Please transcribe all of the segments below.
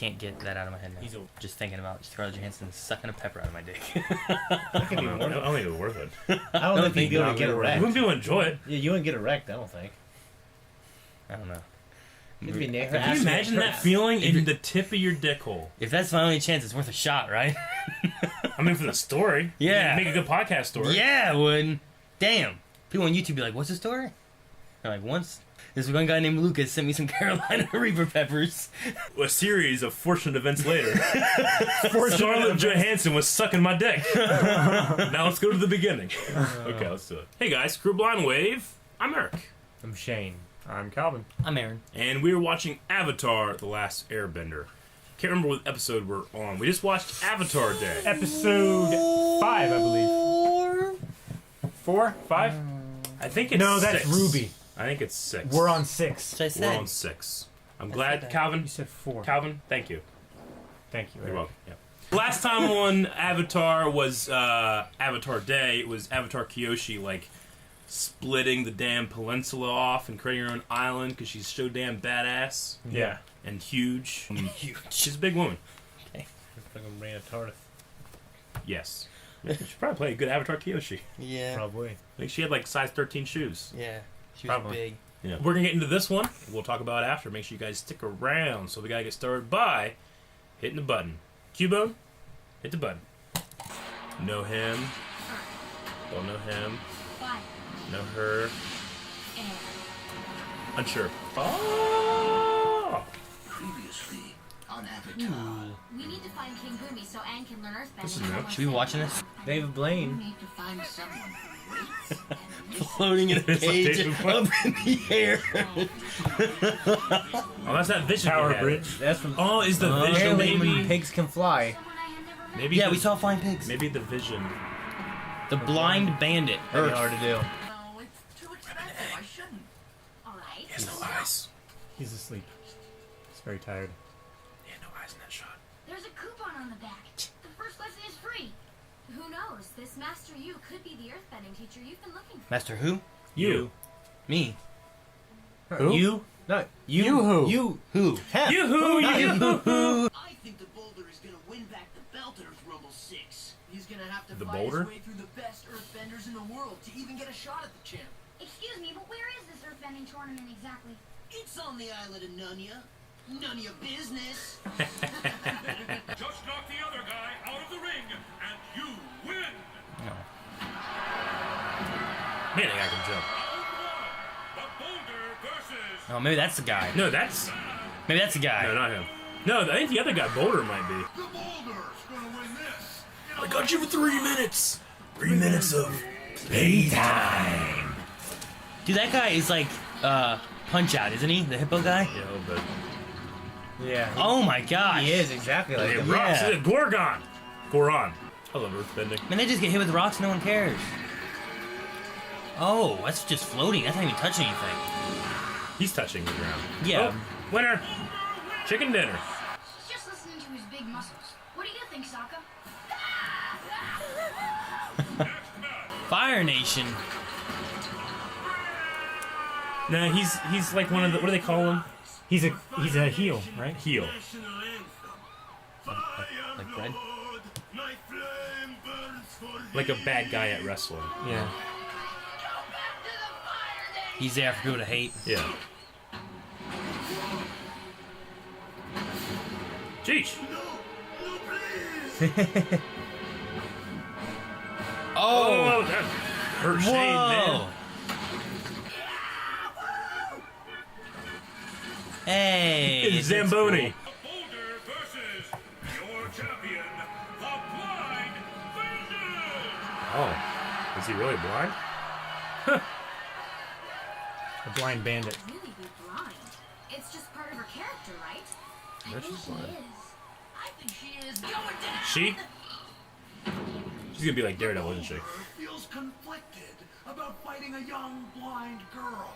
can't get that out of my head now. Just thinking about Scarlett Johansson sucking a pepper out of my dick. I don't think it's worth it. I don't think you'd be able to get erect. You wouldn't be able to enjoy it. Yeah, you wouldn't get erect, I don't think. I don't know. It'd be Nick. Can you imagine that feeling in the tip of your dick hole? If that's my only chance, it's worth a shot, right? I mean, for the story. Yeah. Make a good podcast story. Yeah, it would. Damn. People on YouTube be like, what's the story? They're like, once this one guy named Lucas sent me some Carolina Reaper peppers. A series of fortunate events later. Scarlett Johansson was sucking my dick. Now let's go to the beginning. Okay, let's do it. Hey guys, Crew Blind Wave. I'm Eric. I'm Shane. I'm Calvin. I'm Aaron. And we were watching Avatar: The Last Airbender. Can't remember what episode we're on. We just watched Avatar Day. Episode 5, I believe. 4? 5? I think it's No, that's 6. Ruby. I think it's 6. We're on 6. So I We're said. on 6. I'm glad, Calvin. You said 4. Calvin, thank you. Thank you, You're Eric. welcome. Yeah. Last time on Avatar was Avatar Day. It was Avatar Kyoshi, like, splitting the damn peninsula off and creating her own island because she's so damn badass Yeah. and huge. She's a big woman. It's like a rain of TARDIS. Yes. Yeah, she should probably play a good Avatar Kyoshi. Yeah. Probably. I think she had like size 13 shoes. Yeah. She was Probably. big. Yeah. We're gonna get into this one. We'll talk about it after. Make sure you guys stick around. So we gotta get started by hitting the button. Cubone, hit the button. Know him. Don't know him. Know her. Unsure. Oh! Previously on Avatar. We need to find King Boomy so Aang can learn Earthbending. This is new. Should we be watching this? David We Blaine. need to find someone who waits and Floating in a It's like cage David up in the air. Oh, that's that vision. Power we had. Bridge. That's from Oh, is the vision apparently when maybe? pigs can fly. Someone I had never met. Maybe Yeah, the, we saw flying pigs. Maybe the vision. The blind bandit. That'd be hard to do. No, it's too expensive. I shouldn't. All right. He has no eyes. He's asleep. He's very tired. He had no eyes in that shot. There's a coupon on the back. The first lesson is free. Who knows? This Master Yu could be the Earthbending teacher you've been looking for. Master who? You. Me. Who? You? No. You. You who? You. Who? Him. Yoo-hoo! Yoo-hoo! I think the Boulder is gonna win back the belt at Earth Rumble 6. He's gonna have to The fight Boulder? his way through the best Earthbenders in the world to even get a shot at the champ. Excuse me, but where is this Earthbending tournament exactly? It's on the island of Nunya. None of your business. Just knock the other guy out of the ring, and you win! No. Man, that guy can jump. The Boulder versus... Oh, maybe that's the guy. No, that's... Maybe that's the guy. No, not him. No, I think the other guy, Boulder, might be. The Boulder's gonna win this! I got you for 3 minutes. 3 minutes of playtime. Dude, that guy is like Punch Out, isn't he? The hippo guy? Yeah, a little bit. Yeah. Oh my gosh. He is exactly like Hey, him. rocks. Yeah. Gorgon. Goron. I love earthbending. Man, they just get hit with rocks and no one cares. Oh, that's just floating. That's not even touching anything. He's touching the ground. Yeah. Oh, winner. Chicken dinner. He's just listening to his big muscles. What do you think, Sokka? Fire Nation. No, he's like one of the, what do they call him? He's a heel, right? Heel. Like Red? Like a bad guy at wrestling. Yeah. He's there for people to hate. Yeah. Jeez. Oh! that hurt Shane, man. Whoa! Hey! It's Zamboni. The Boulder versus your champion, the Blind Bandit! Oh. Is he really blind? A blind bandit. Really be blind. It's just part of her character, right? I Yeah, think she's she blind. is. I think she is going down. She? She's gonna be like Daredevil, isn't she? Feels conflicted about fighting a young blind girl.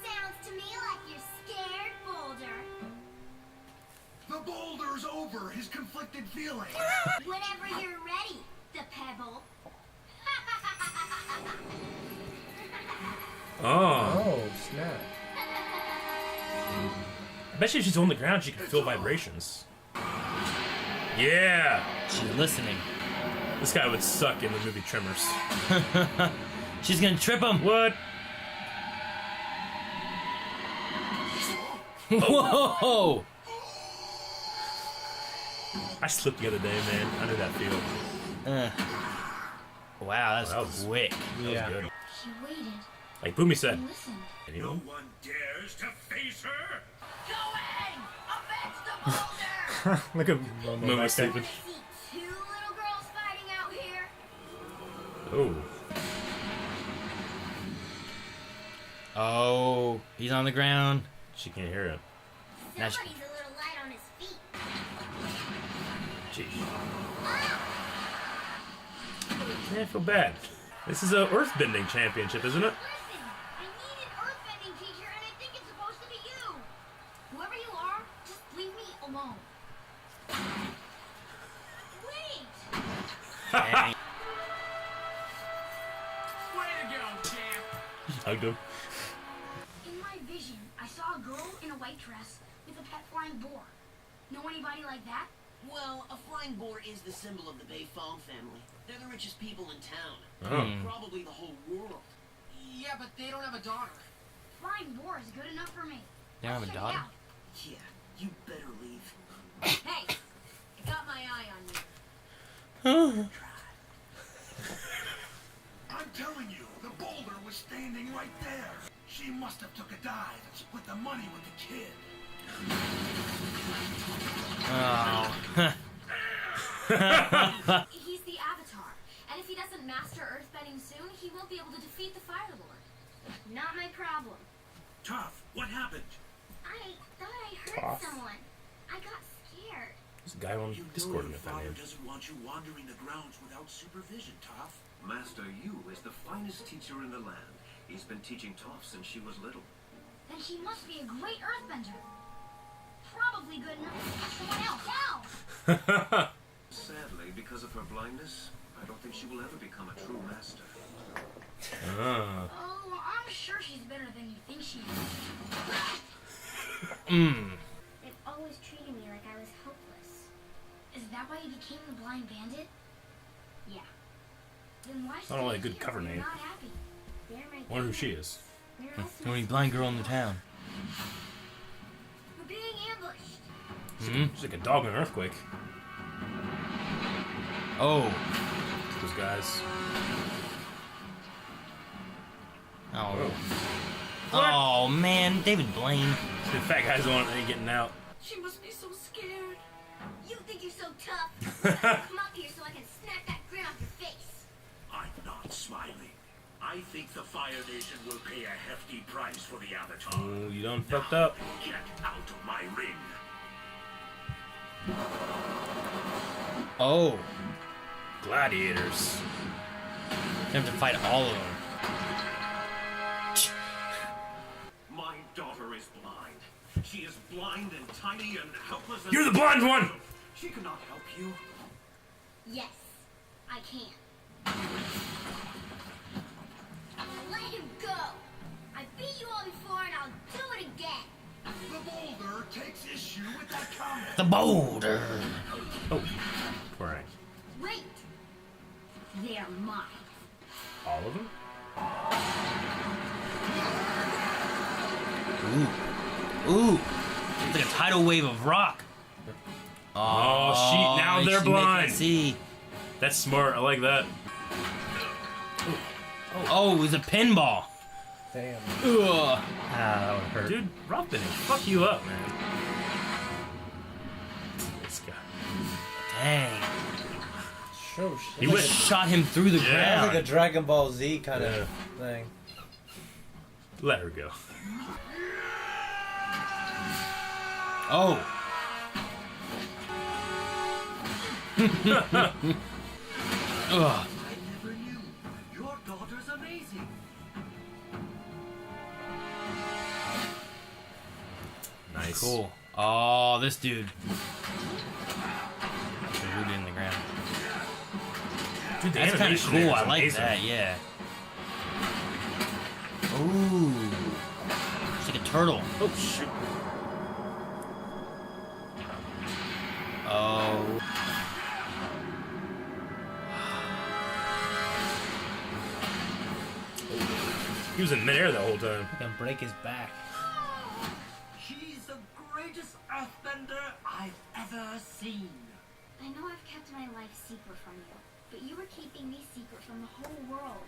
Sounds to me like you're scared, Boulder. The Boulder's over his conflicted feelings. Whenever you're ready, the Pebble. Oh. Oh, snap. I bet you if she's on the ground, she can feel vibrations. Yeah! She's listening. This guy would suck in the movie Tremors. She's gonna trip him. What? Whoa! I slipped the other day, man. I know that feel. Wow, that's That was- quick. That Yeah. was good. She waited Like Boomy said. and listened. No Anyone? one dares to face her. Going! Avenge the boulder! Look at Momo Momo back stupid. there. See two little girls fighting out here. Oh. Oh, he's on the ground. She can't hear it. Now she- Somebody's a little light on his feet. Jeez. Man, I feel bad. This is a earthbending championship, isn't it? Listen, I need an earthbending teacher, and I think it's supposed to be you. Whoever you are, just leave me alone. Wait! Dang. Way to go, champ! Hugged him. In my vision, I saw a girl in a white dress with a pet flying boar. Know anybody like that? Well, a flying boar is the symbol of the Bay Fong family. They're the richest people in town. Oh. Probably the whole world. Yeah, but they don't have a daughter. Flying boar is good enough for me. You don't have a Check it daughter? out. Yeah, you better leave. Hey, I got my eye on you. I'm telling you, the boulder was standing right there. She must have took a dive and split the money with the kid. Oh. He's the Avatar, and if he doesn't master earthbending soon, he won't be able to defeat the Fire Lord. Not my problem. Tough, what happened? I thought I heard Tough. someone. I got scared. There's a guy on You Discord know in your that father name. doesn't want you wandering the grounds without supervision, Tough. Master Yu is the finest teacher in the land. He's been teaching Toph since she was little. Then she must be a great earthbender. Probably good enough to teach someone else. Now! Sadly, because of her blindness, I don't think she will ever become a true master. Ah. Oh, I'm sure she's better than you think she is. They've always treated me like I was hopeless. Is that why you became the blind bandit? Yeah. Then why Not only a stay good here cover if you're name. not happy? Where am I Wonder who going? she is. Where else The am I only blind girl in the town. We're being ambushed. She's like a dog in an earthquake. Oh. Those guys. Oh. Oh, man. David Blaine. The fat guy's the one that ain't getting out. She must be so scared. You think you're so tough? Well, come up here so I can snap that grin off your face. I'm not smiling. I think the Fire Nation will pay a hefty price for the Avatar. Oh, you done fucked up. Get out of my ring. Oh. Gladiators. You have to fight all of them. My daughter is blind. She is blind and tiny and helpless. And You're the blind one! She cannot help you. Yes, I can. Let him go. I beat you all before and I'll do it again. The boulder takes issue with that comment. The boulder. Oh. Poor Hank. Wait. They are mine. All of them? Ooh. It's like a tidal wave of rock. Oh, now she they're make you blind. See. That's smart. I like that. Oh, it was a pinball. Damn. Ugh. Ah, that would hurt. Dude, rock bending. Fuck you up, man. This guy. Dang. So He it's went. Shot him through the Yeah. like a Dragon Ball Z kind Yeah. of thing. Let her go. Oh. Ugh. I never knew. Your daughter's amazing. Nice. Cool. Oh, this dude. Rooted in the ground. Dude, the That's kind of animation cool. there is I like amazing. that. Yeah. Ooh. It's like a turtle. Oh, shit. Oh. He was in midair the whole time. He can break his back. She's the greatest earthbender I've ever seen. I know I've kept my life secret from you, but you were keeping me secret from the whole world.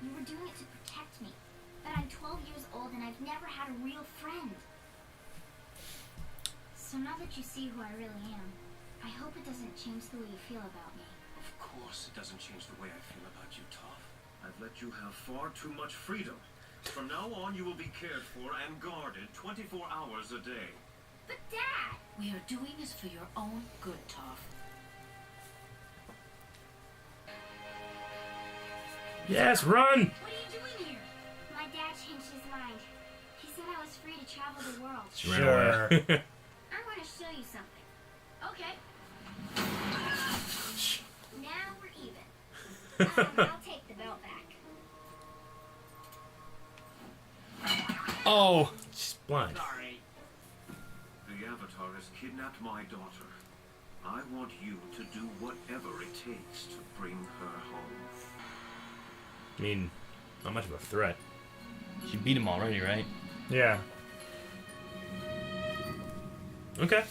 You were doing it to protect me. But I'm 12 years old and I've never had a real friend. So now that you see who I really am, I hope it doesn't change the way you feel about me. Of course, it doesn't change the way I feel about you, Toph. I've let you have far too much freedom. From now on, you will be cared for and guarded 24 hours a day. But Dad! We are doing this for your own good, Toph. Yes, run! What are you doing here? My dad changed his mind. He said I was free to travel the world. She ran away. I want to show you something. Okay. Now we're even. I'll take the belt back. Oh, She's blind. Sorry. The Avatar has kidnapped my daughter. I want you to do whatever it takes to bring her home. I mean, not much of a threat. she beat him already, right? Yeah. Okay.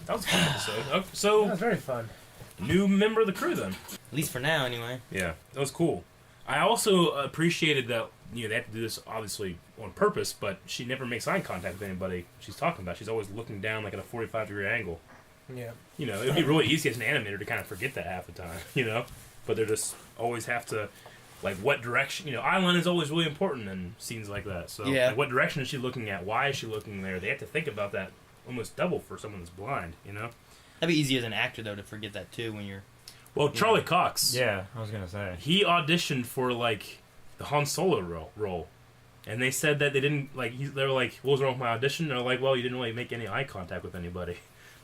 That was a fun episode. Okay, so, That was very fun. new member of the crew then. At least for now, anyway. Yeah, that was cool. I also appreciated that, you know, they have to do this obviously on purpose, but she never makes eye contact with anybody she's talking about. She's always looking down like at a 45-degree angle. Yeah. You know, it'd be really easy as an animator to kind of forget that half the time, you know? But they just always have to, like, what direction, you know, eye line is always really important in scenes like that. So, Yeah. like, what direction is she looking at? Why is she looking there? They have to think about that almost double for someone that's blind, you know? That'd be easy as an actor, though, to forget that, too, when you're... Well, Charlie Cox, Yeah, I was gonna say. he auditioned for, like, the Han Solo role. And they said that they didn't, like, they were like, what was wrong with my audition? And they're like, well, you didn't really make any eye contact with anybody.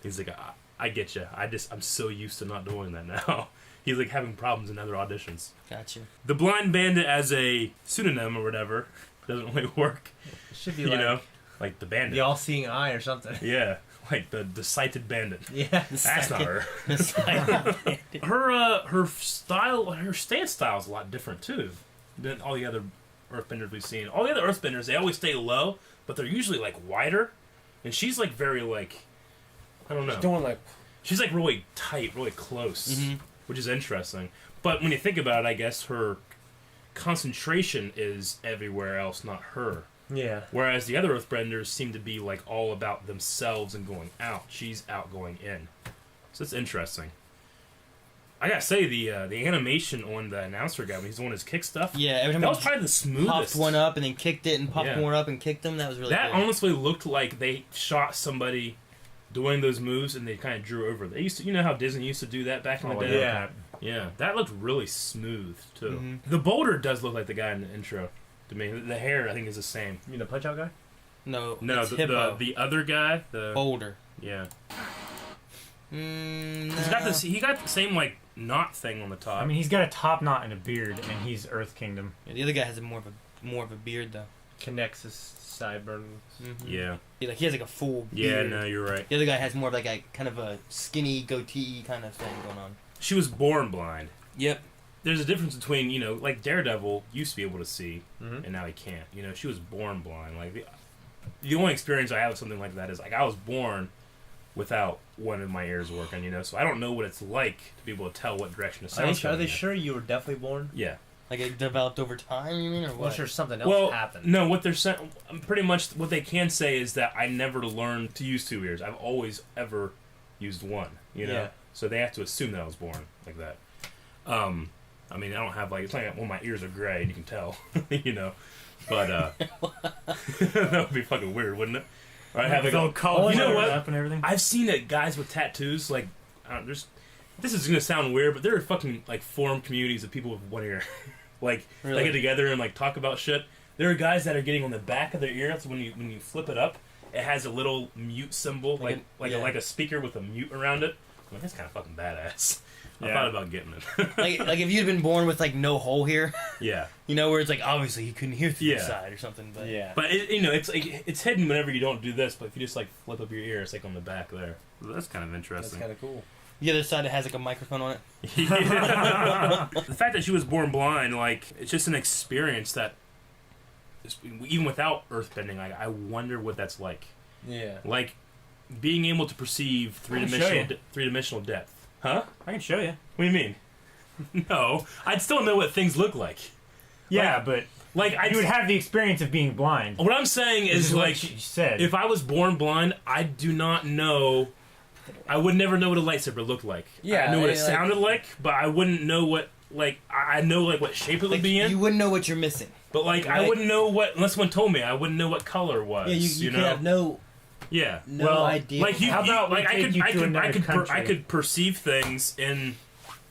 He's like, I get you. I'm so used to not doing that now. He's, like, having problems in other auditions. Gotcha. The Blind Bandit as a pseudonym or whatever doesn't really work. It should be You like know? Like the bandit. the all-seeing eye or something. Yeah. Like the sighted bandit. Yeah. That's not her. Bandit. Her style, her stance style is a lot different too than all the other Earthbenders we've seen. All the other Earthbenders, they always stay low, but they're usually like wider, and she's like very like, I don't know. Doing like... She's like really tight, really close, Mhm. which is interesting. But when you think about it, I guess her concentration is everywhere else, not her. Yeah. Whereas the other Earthbenders seem to be like all about themselves and going out. She's out going in. So it's interesting. I gotta say the animation on the announcer guy when he's doing his kick stuff. Yeah, every time that he was probably the smoothest. popped one up and then kicked it and popped Yeah. more up and kicked them. That was really That good. honestly looked like they shot somebody doing those moves and they kind of drew over. They used to, you know how Disney used to do that back in the day. yeah. Yeah, that looked really smooth too. Mhm. The boulder does look like the guy in the intro to me. The hair I think is the same. You mean the Punch-Out guy? No, No, it's the Hippo. the other guy. The Boulder. yeah. No. He's got this. He got the same like knot thing on the top. I mean, he's got a top knot and a beard, and he's Earth Kingdom. Yeah, the other guy has more of a beard though. Connects his sideburns. Mm-hmm. yeah, He has like a full yeah. beard. No, you're right. The other guy has more of like a kind of a skinny goatee kind of thing going on. She was born blind. Yep. There's a difference between like Daredevil used to be able to see, Mhm. and now he can't. She was born blind. Like the only experience I have with something like that is like I was born without one of my ears working. So I don't know what it's like to be able to tell what direction the Are sound's they coming in. sure you were definitely born? Yeah. Like it developed over time, you mean, or Well, what? sure, something else Well, happened. no. What they're saying, pretty much, what they can say is that I never learned to use two ears. I've always ever used one. Yeah. So they have to assume that I was born like that. I mean, I don't have like it's not like well, my ears are gray and you can tell, But that would be fucking weird, wouldn't it? Or I'd have like They'll call you know each other what? up and everything. I've seen guys with tattoos like there's. This is gonna sound weird, but there are fucking like forum communities of people with one ear, like Really? they get together and like talk about shit. There are guys that are getting on the back of their ear. That's when you flip it up, it has a little mute symbol, like yeah. a speaker with a mute around it. I'm like, that's kind of fucking badass. I Yeah. thought about getting it. like if you'd been born with like no hole here, Yeah, where it's like obviously you couldn't hear through Yeah. the side or something. But Yeah. but it's like it's hidden whenever you don't do this. But if you just like flip up your ear, it's like on the back there. That's kind of That's interesting. kind of cool. the other side it has like a microphone on it. The fact that she was born blind, like, it's just an experience that even without earthbending, I wonder what that's like. Yeah. Like being able to perceive three-dimensional depth. Huh? I can show you. What do you mean? No, I'd still know what things look like. Yeah, but you would have the experience of being blind. What I'm saying is what like you said. if I was born blind, I do not know. I would never know what a lightsaber looked like. Yeah, I knew what it like- sounded like, but I wouldn't know what I know like what shape it would Like, be in. you wouldn't know what you're missing. But I Right. wouldn't know what unless someone told me. I wouldn't know what color was. Yeah, you know. could have no Yeah. idea. Like How about we take you to another country? I could perceive things in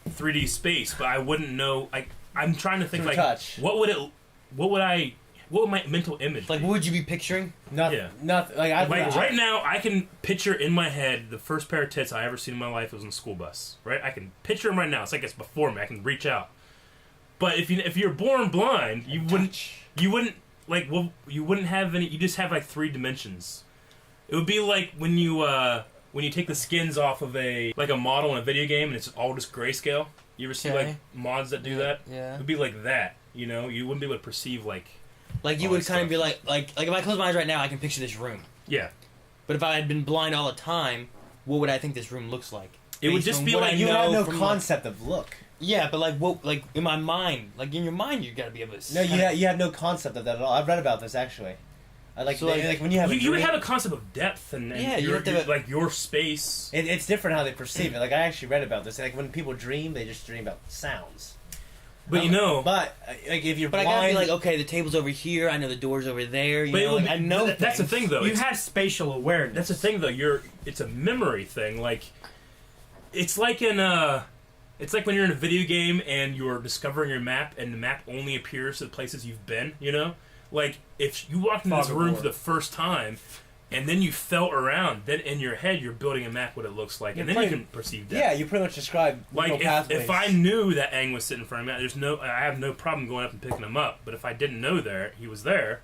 3D space, but I wouldn't know. I'm trying to think Through like touch. what would my mental image Like, be? what would you be picturing? nothing. Yeah. Nothing. Like Right now, I can picture in my head the first pair of tits I ever seen in my life was on a school bus. Right, I can picture them right now. It's like it's before me. I can reach out. But if you're born blind, you wouldn't have any. You just have like 3 dimensions. It would be like when you take the skins off of a model in a video game and it's all just grayscale. You ever see Okay. like mods that do that? Yeah. It would be like that. You know, you wouldn't be able to perceive like. Like, you all would that kind of be stuff. like if I close my eyes right now, I can picture this room. Yeah. But if I had been blind all the time, what would I think this room looks like? It would Based just on be what like I you know have no from, concept of look. Yeah, but like in my mind, like in your mind, you gotta be able to. No, you have no concept of that at all. I've read about this actually. I like So, like, when you have You would dream- have a concept of depth and Yeah, you your, have to have a- like your space. It's different how they perceive it. Like I actually read about this. Like when people dream, they just dream about sounds. But you know, But like if you're But I blind, gotta be like, okay, the table's over here. I know the door's over there. You but it know, would like, be- I know. that's the things. thing though. You It's- have spatial awareness. That's the thing, though. It's a memory thing. Like, it's like it's like when you're in a video game and you're discovering your map, and the map only appears to the places you've been. You know, like if you walked into this Fog of room War. for the first time, and then you felt around, then in your head you're building a map what it looks like, and then you can perceive that. yeah, you pretty much describe Like neural pathways. if I knew that Aang was sitting in front of me, I have no problem going up and picking him up. But if I didn't know he was there,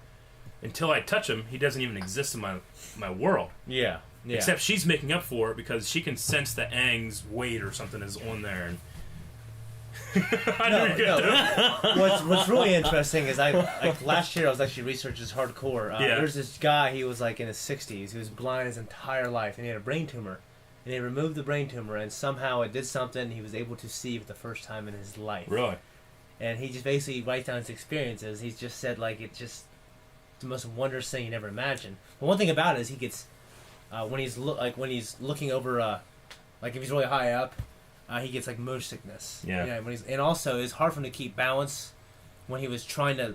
until I touch him, he doesn't even exist in my world. yeah. Except she's making up for it because she can sense that Aang's weight or something is on there. And I No, never get no. that. What's really interesting is last year I was actually researching this hardcore. Yeah. There's this guy, he was like in his 60s, he was blind his entire life, and he had a brain tumor. And they removed the brain tumor, and somehow it did something. He was able to see for the first time in his life. Really? And he just basically writes down his experiences. He's just said like it's just the most wondrous thing you never imagined. But one thing about it is he gets when he's looking over like if he's really high up, he gets like motion sickness. Yeah. And also it's hard for him to keep balance when he was trying to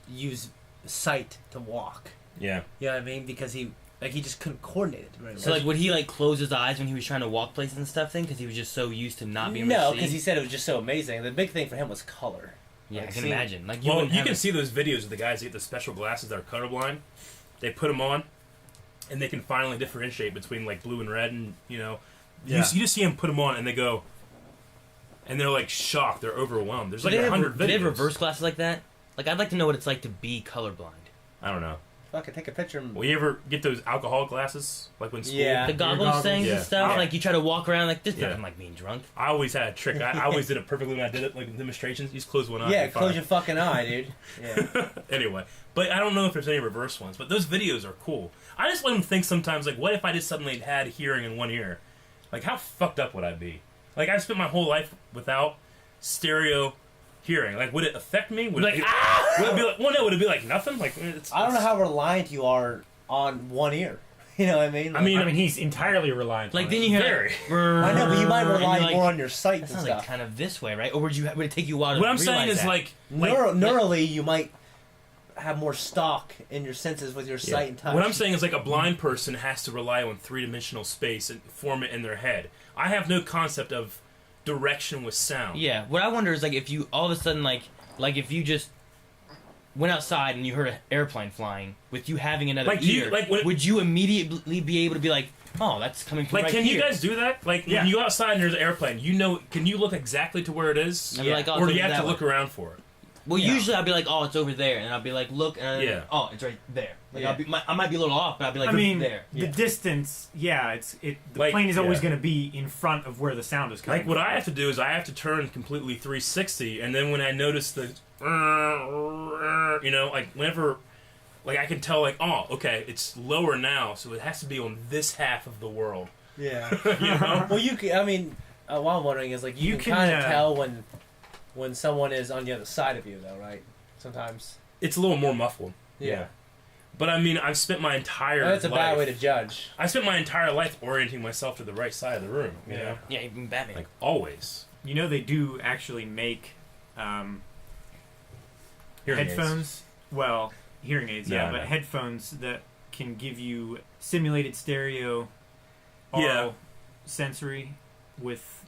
use sight to walk. Yeah. You know what I mean? Because he just couldn't coordinate it. Right? So like, would he like close his eyes when he was trying to walk places and stuff? Then, because he was just so used to not being able no, to see. because he said it was just so amazing. The big thing for him was color. Yeah, Like, I can seeing- imagine. Like, Well, wouldn't you have can a- see those videos of the guys that get the special glasses that are colorblind. They put them on, and they can finally differentiate between like blue and red, and you Yeah. just see them put them on, and they go, and they're like shocked, they're overwhelmed. There's But like they 100 have, videos. do they have reverse glasses like that? Like, I'd like to know what it's like to be colorblind. I don't know. Fucking take a picture. Well, you ever get those alcohol glasses, like when school? Yeah. The goggles goggles? things Yeah. and stuff. Yeah. Like, you try to walk around like this. Yeah. Nothing like being drunk. I always had a trick. I always did it perfectly when I did it, like in demonstrations. You just close one eye. Yeah, and close fire. your fucking eye, dude. Yeah. Anyway, but I don't know if there's any reverse ones. But those videos are cool. I just let them think sometimes, like, what if I just suddenly had hearing in one ear? Like, how fucked up would I be? Like, I spent my whole life without stereo hearing. Like, would it affect me? Would it be like, would it be like, well, no, would it be like nothing? Like, I don't know how reliant you are on one ear. You know what I mean? I mean, I mean, he's entirely reliant. Like, on then it. you hear Very. I know, but you might rely and you're like, more on your sight That and sounds stuff. like kind of this way, right? Or would it take you a while to what I'm realize saying is, that? like Neurally, you might have more stock in your senses with your yeah. sight and touch. What I'm saying is, like, a blind person has to rely on three-dimensional space and form it in their head. I have no concept of direction with sound. Yeah, what I wonder is like if you all of a sudden like if you just went outside and you heard an airplane flying with you having another Like, do you- ear, like, when- would you immediately be able to be like, oh, that's coming from Like, right can here? you guys do that? Like, Yeah. when you go outside and there's an airplane, can you look exactly to where it is? I'd be like, oh, Or it's do you over have to that look way. around for it? Well, Yeah. usually I'll be like, oh, it's over there, and I'll be like, look, and Yeah. oh, it's right there. Like, Yeah. I might be a little off, but I'll be like, I mean, there. the distance. Yeah, the Like, plane is always yeah. going to be in front of where the sound is coming. Like, what from. I have to do is I have to turn completely 360, and then when I notice the, like, whenever like I can tell like, oh, okay, it's lower now, so it has to be on this half of the world. Yeah. You know? Well, I mean, what I'm wondering is like you can kind of tell when someone is on the other side of you, though, right? Sometimes It's a little more muffled. Yeah. But I mean, I've spent my entire that's a life, bad way to judge. I spent my entire life orienting myself to the right side of the room. You know? Yeah, even Batman. Like always. You know they do actually make Hearing aids. headphones. Well, hearing aids, Yeah, but no. headphones that can give you simulated stereo, Yeah. aural, sensory, with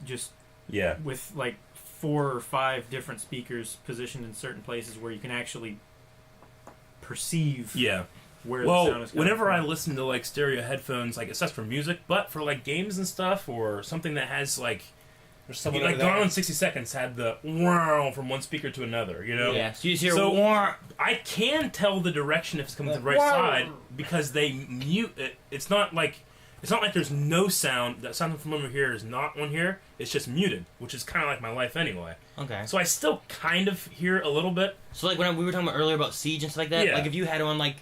Yeah. with like 4 or 5 different speakers positioned in certain places where you can actually perceive Yeah. where the sound Well, is coming whenever I from. listen to like stereo headphones, like it's just for music, but for like games and stuff, or something that has like There's someone like over there. Gone in 60 Seconds had the wow from one speaker to another, you know? Yeah, so you just hear So- "Wah." I can tell the direction if it's coming to the right Wow. side because they mute it. It's not like there's no sound. That sound from over here is not on here. It's just muted, which is kind of like my life anyway. Okay. So I still kind of hear a little bit. So like when we were talking about earlier about Siege and stuff like that, Yeah. like if you had on like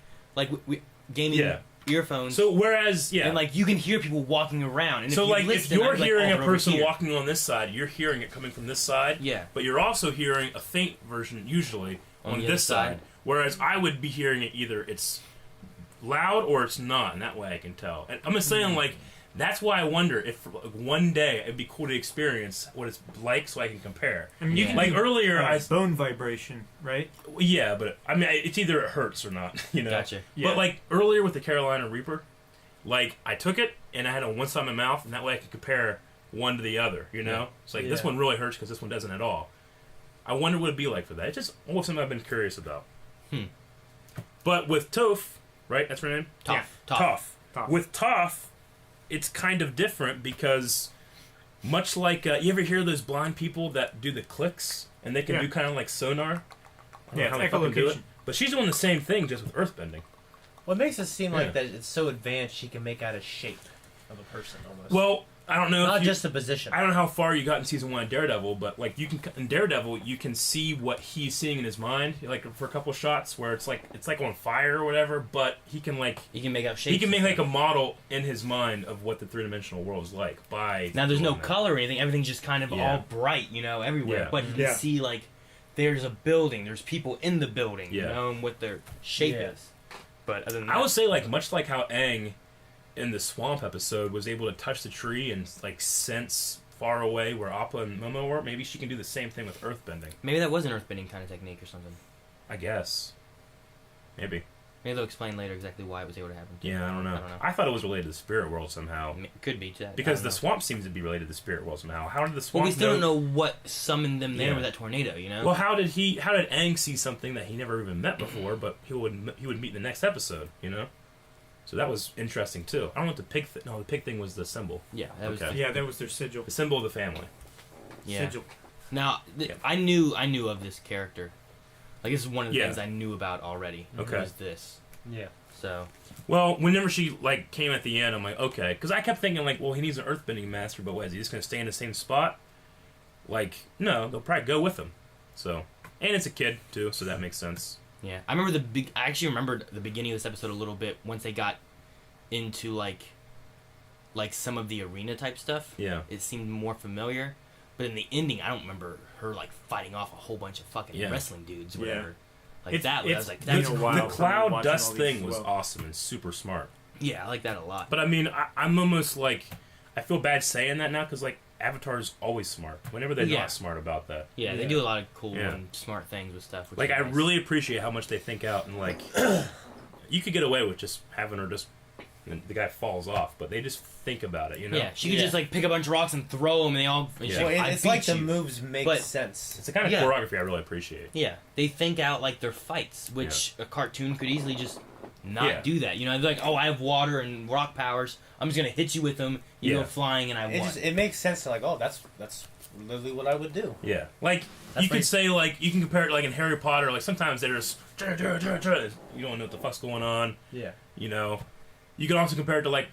we gaming Yeah. earphones, So whereas, yeah. and like you can hear people walking around. And So if you like listen, if you're I'd be like, hearing oh, a they're over person here. walking on this side, you're hearing it coming from this side. Yeah. But you're also hearing a faint version usually On on the this other side. side. Whereas I would be hearing it either it's loud or it's not, and that way I can tell. And I'm just saying like that's why I wonder if like, one day it'd be cool to experience what it's like so I can compare. I mean, you can Like do, earlier, bone vibration, right? yeah, but I mean, it's either it hurts or not, you know. Gotcha. Yeah. But like earlier with the Carolina Reaper, like I took it and I had it on one side of my mouth, and that way I could compare one to the other. You know, it's like this Yeah. one really hurts because this one doesn't at all. I wonder what it'd be like for that. It's just almost something I've been curious about. But with Toph, right? That's her name. Tough. Toph. With Toph, it's kind of different because much like you ever hear those blind people that do the clicks and they can Yeah. do kind of like sonar. I don't know Yeah, how it's they fucking do it. echolocation. But she's doing the same thing just with earthbending. What makes it seem Yeah. like that it's so advanced she can make out a shape of a person almost. Well, I don't know. not if you, just the position. I don't know how far you got in season 1 of Daredevil, but like you can in Daredevil, you can see what he's seeing in his mind, like for a couple shots where it's like on fire or whatever. But he can like You can make out shapes. he can and make like stuff. a model in his mind of what the 3-dimensional world is like by. Now there's no doing that. color or anything. Everything's just kind of Yeah. all bright, you know, everywhere. Yeah. But you can Yeah. see like there's a building, there's people in the building, you Yeah. know, and what their shape Yeah. is. But other than I that, would say like much like how Aang in the swamp episode was able to touch the tree and like sense far away where Appa and Momo were. Maybe she can do the same thing with earthbending. maybe that was an earthbending kind of technique or something. I guess. Maybe. Maybe they'll explain later exactly why it was able to happen. Yeah, I don't know. I don't know. I thought it was related to the spirit world somehow. Could be to that. Because I the don't know. swamp seems to be related to the spirit world somehow. How did the swamp? Well, we still don't know what summoned them there Yeah. with that tornado, you know. Well, how did Aang see something that he never even met before, but he would meet in the next episode? You know. So that was interesting too. I don't know what the pig. No, the pig thing was the symbol. yeah, that was Okay. Yeah, that was their sigil. The symbol of the family. yeah. Sigil. Now Yeah. I knew of this character. Like this is one of the Yeah. things I knew about already. Okay. Was this. Yeah. So Well, whenever she like came at the end, I'm like, okay, because I kept thinking like, well, he needs an earthbending master, but what is he just gonna stay in the same spot? Like, no, they'll probably go with him. So, and it's a kid too, so that makes sense. yeah, I remember I actually remembered the beginning of this episode a little bit once they got into like some of the arena type stuff. Yeah. It seemed more familiar, but in the ending, I don't remember her like fighting off a whole bunch of fucking Yeah. wrering dudes, or Yeah. whatever. Like It's- that, I it's was like, been that's a The while from cloud watching dust all these thing was as well. awesome and super smart. yeah, I like that a lot. But I mean, I'm almost like, I feel bad saying that now because like Avatar's always smart. Whenever they're Yeah. not smart about that. yeah, they Yeah. do a lot of cool Yeah. and smart things with stuff. Which Like is I nice. really appreciate how much they think out and like, you could get away with just having her just, and the guy falls off, but they just think about it, you know. Yeah, she could Yeah. just like pick a bunch of rocks and throw them, and they all. And Yeah. she's Well, like, I it's beat like the you. moves make But- sense. It's the kind of Yeah. choreography I really appreciate. Yeah, they think out like their fights, which a cartoon could easily just not Yeah. do that. You know, they're like, oh, I have water and rock powers. I'm just gonna hit you with them. You Yeah. go flying, and I It won. just it makes sense to like, oh, that's literally what I would do. Yeah, like That's you could right. say like you can compare it like in Harry Potter. Like sometimes there's you don't know what the fuck's going on. Yeah. You know, you can also compare it to like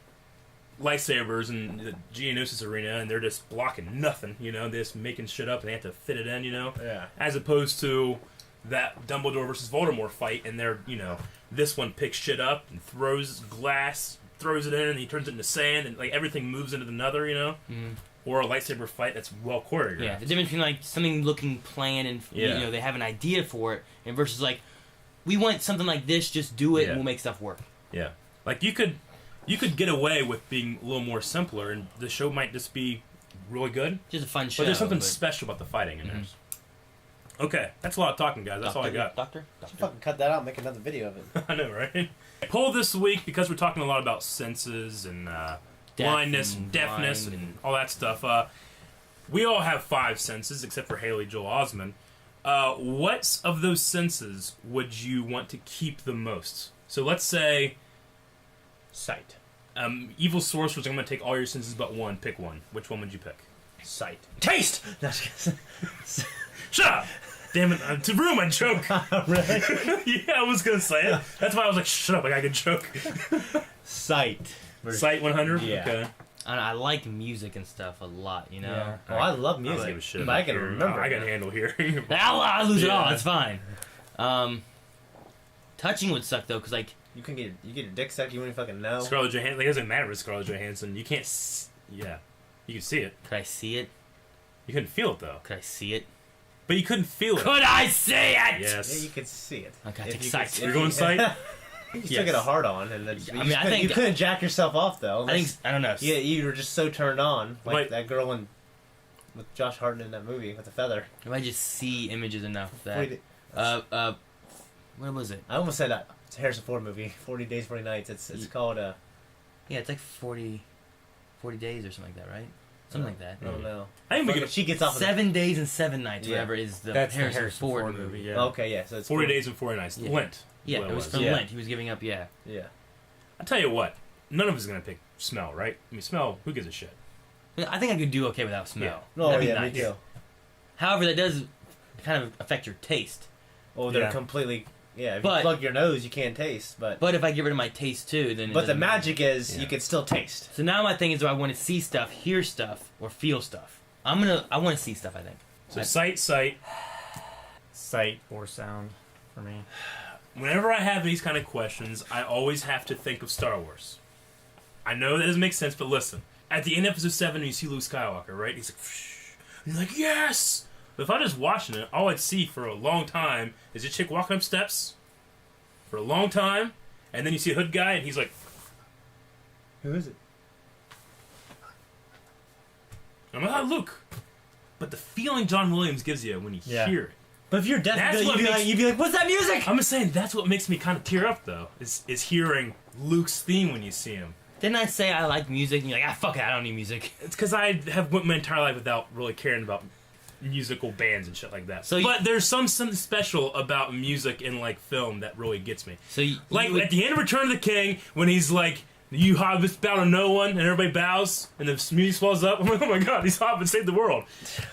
lightsabers in the Geonosis arena, and they're just blocking nothing. You know, they're just making shit up, and they have to fit it in. You know, Yeah. as opposed to that Dumbledore versus Voldemort fight, and they're This one picks shit up and throws glass, throws it in, and he turns it into sand, and like everything moves into another, you know? Mm. Or a lightsaber fight that's well choreographed. Yeah, the difference between like something looking planned and you know they have an idea for it, and versus like we want something like this, just do it and we'll make stuff work. Yeah, like you could get away with being a little more simpler, and the show might just be really good. Just a fun show. But there's something special about the fighting in there. Okay, that's a lot of talking, guys. That's all I got. Doctor? Fucking cut that out and make another video of it. I know, right? Poll this week, because we're talking a lot about senses and blindness, deafness, and all that stuff. We all have 5 senses, except for Haley Joel Osment. What of those senses would you want to keep the most? So let's say... Sight. Evil sorcerers, I'm going to take all your senses but one. Pick one. Which one would you pick? Sight. Taste! No, Shut up! Damn it, to ruin my joke. Really? Yeah, I was going to say it. That's why I was like, shut up, I got a good joke. Sight. Sight 100? Yeah. Okay. I like music and stuff a lot, you know. Yeah. Oh, I love I music. don't give a shit but I about can hearing. remember. I can handle hearing. I lose it all. Yeah. It's fine. Touching would suck though, because like You can get your dick sucked. You wouldn't fucking know. Scarlett Johansson. Like, it doesn't matter with Scarlett Johansson. You can't. Yeah, you can see it. could I see it? You couldn't feel it though. Could I see it? But you couldn't feel it. Could I see it? Yes. Yeah, you could see it. Okay, I If take you sight. could- You're going sight. You still get a hard on, and then I mean, I think- you couldn't jack yourself off though. I think I don't know. Yeah, you were just so turned on, like Wait. that girl with Josh Hartnett in that movie with the feather. If I just see images enough that Wait, what was it? I almost said it's a Harrison Ford movie, 40 Days, 40 Nights. It's called Yeah, it's like 40 days or something like that, right? Something like that. I don't know. I think we Fucking- could. she gets off of 7 days and 7 nights, Yeah. whatever is the That's the Harrison, Harrison Ford Ford movie. movie. the, Yeah. okay, yeah. So it's 40 days and 40 nights. Yeah. Lent. Yeah, Well, it was from Yeah. Lent. He was giving up. Yeah, Yeah. I tell you what. None of us is gonna pick smell, right? I mean, smell. Who gives a shit? I think I could do okay without smell. Oh That'd be yeah, nice. me too. However, that does kind of affect your taste. Oh, they're Yeah. completely. Yeah, if But- you plug your nose, you can't taste. But But if I get rid of my taste too, then. It the doesn't matter. magic is Yeah. you can still taste. So now my thing is, do I want to see stuff, hear stuff, or feel stuff? I want to see stuff. I think. So sight. Sight or sound for me. Whenever I have these kind of questions, I always have to think of Star Wars. I know that doesn't make sense, but listen. At the end of Episode 7, you see Luke Skywalker, right? He's like, "Psh," and you're like, yes! But if I'm just watching it, all I'd see for a long time is a chick walking up steps for a long time, and then you see a hood guy, and he's like, Who is it? I'm like, oh, Luke. But the feeling John Williams gives you when you Yeah. hear it. But if you're deaf, That's what makes- you'd be like, "What's that music?" I'm just saying, that's what makes me kind of tear up, though, is hearing Luke's theme when you see him. Didn't I say I like music? And you're like, fuck it, I don't need music. It's because I have went my entire life without really caring about musical bands and shit like that. So but there's something special about music in like film that really gets me. So you Like would- at the end of Return of the King, when he's like, "You hobbits bow to no one," and everybody bows, and the music swells up. I'm like, oh my god, these hobbits saved the world.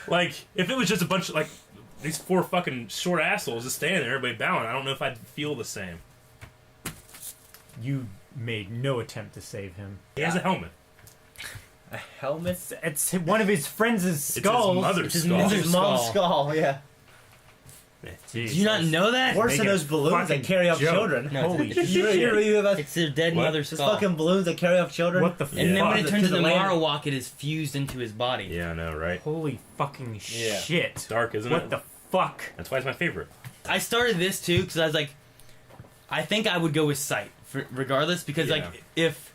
Like if it was just a bunch of like these 4 fucking short assholes just standing there, everybody bowing, I don't know if I'd feel the same. You made no attempt to save him. He has a helmet. A helmet. It's one of his friends' It's skulls. his mother's It's his skull. mother's His mom's skull. skull. Yeah. Do you not know that? Worse than Making those balloons that fucking carry off joke. children. No, Holy it's- You shit. read about It's their dead What? mother's those skull. fucking balloons that carry off children? What the And then when Yeah. it turns To to the the land. Marowak, it is fused into his body. Yeah, I know, right? Holy fucking Yeah. shit. Dark, isn't What it? the fuck? That's why it's my favorite. I started this too because I was like, I think I would go with sight regardless because Yeah. like if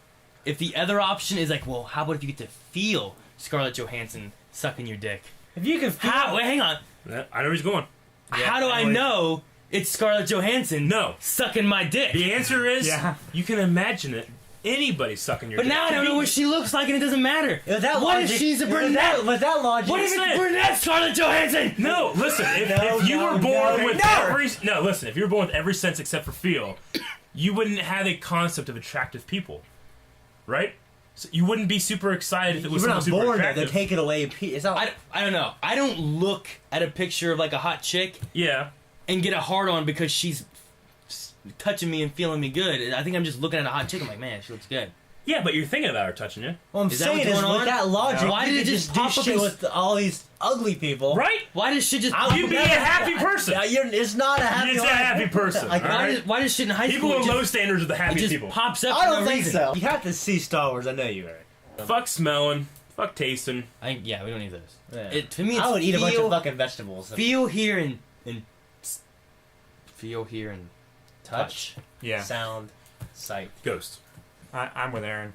the other option is like, well, how about if you get to feel Scarlett Johansson sucking your dick? If you can feel How? Wait, hang on. Yeah, I know where he's going. How do I know it's Scarlett Johansson? No. Sucking my dick. The answer is Yeah. you can imagine it. Anybody sucking your But dick. now I don't know what she looks like and it doesn't matter. With that What if logic, she's a with brunette? With that logic. What if Listen. it's brunette Scarlett Johansson? No, listen. If you No, were born no, with no. every listen. If you were born with every sense except for feel, you wouldn't have a concept of attractive people, right? So you wouldn't be super excited if it You was were someone not super born there. attractive. They take it away. It's not. I don't know. I don't look at a picture of like a hot chick Yeah, and get a hard on because she's touching me and feeling me good. I think I'm just looking at a hot chick. I'm like, man, she looks good. Yeah, but you're thinking about her touching you. What I'm Is that saying what's is, going with on? that logic, Why you did it could just do pop up shit in- with all these ugly people? Right? Why does shit just I You would be a never- happy person. Yeah, it's not a happy It's a life. happy person. Like, all right? why does shit in high People school with just, low standards are the it happiest just people. pops up? I for don't no think reason? so. You have to see Star Wars. I know you, Eric. Fuck smelling. Fuck tasting. Yeah, we don't need those. Yeah. To me, it's I would eat a bunch feel- of fucking vegetables. Feel here and feel here and Touch, Yeah, sound, sight. Ghost. I'm with Aaron.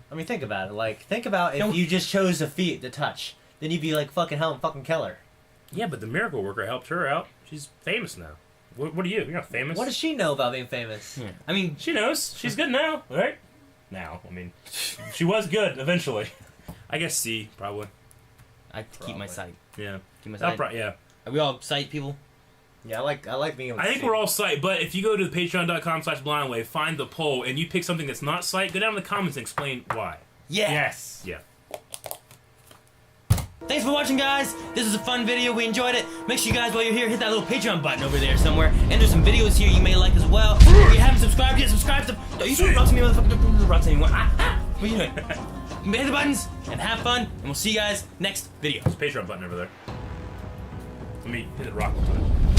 I mean, think about it. Like, think about if No. you just chose the feet to touch. Then you'd be like fucking Helen fucking Keller. Yeah, but the miracle worker helped her out. She's famous now. What are you? You're not famous. What does she know about being famous? Yeah. I mean, She knows. She's good now, right? Now, I mean, she was good eventually. I guess C, probably. I have to keep my Probably. sight. Yeah. Keep my I'll sight. yeah. Are we all sight people? Yeah, I like being able to I think see. we're all sight, but if you go to patreon.com/blindwave, find the poll, and you pick something that's not sight, go down in the comments and explain why. Yeah. Yes. Yeah. Thanks for watching, guys. This was a fun video. We enjoyed it. Make sure you guys, while you're here, hit that little Patreon button over there somewhere. And there's some videos here you may like as well. If you haven't subscribed yet, subscribe to... Are you doing rocks at me, motherfucker? Don't do rocks anymore. What are you doing? Hit the buttons and have fun. And we'll see you guys next video. There's a Patreon button over there. Let me hit the rock one time.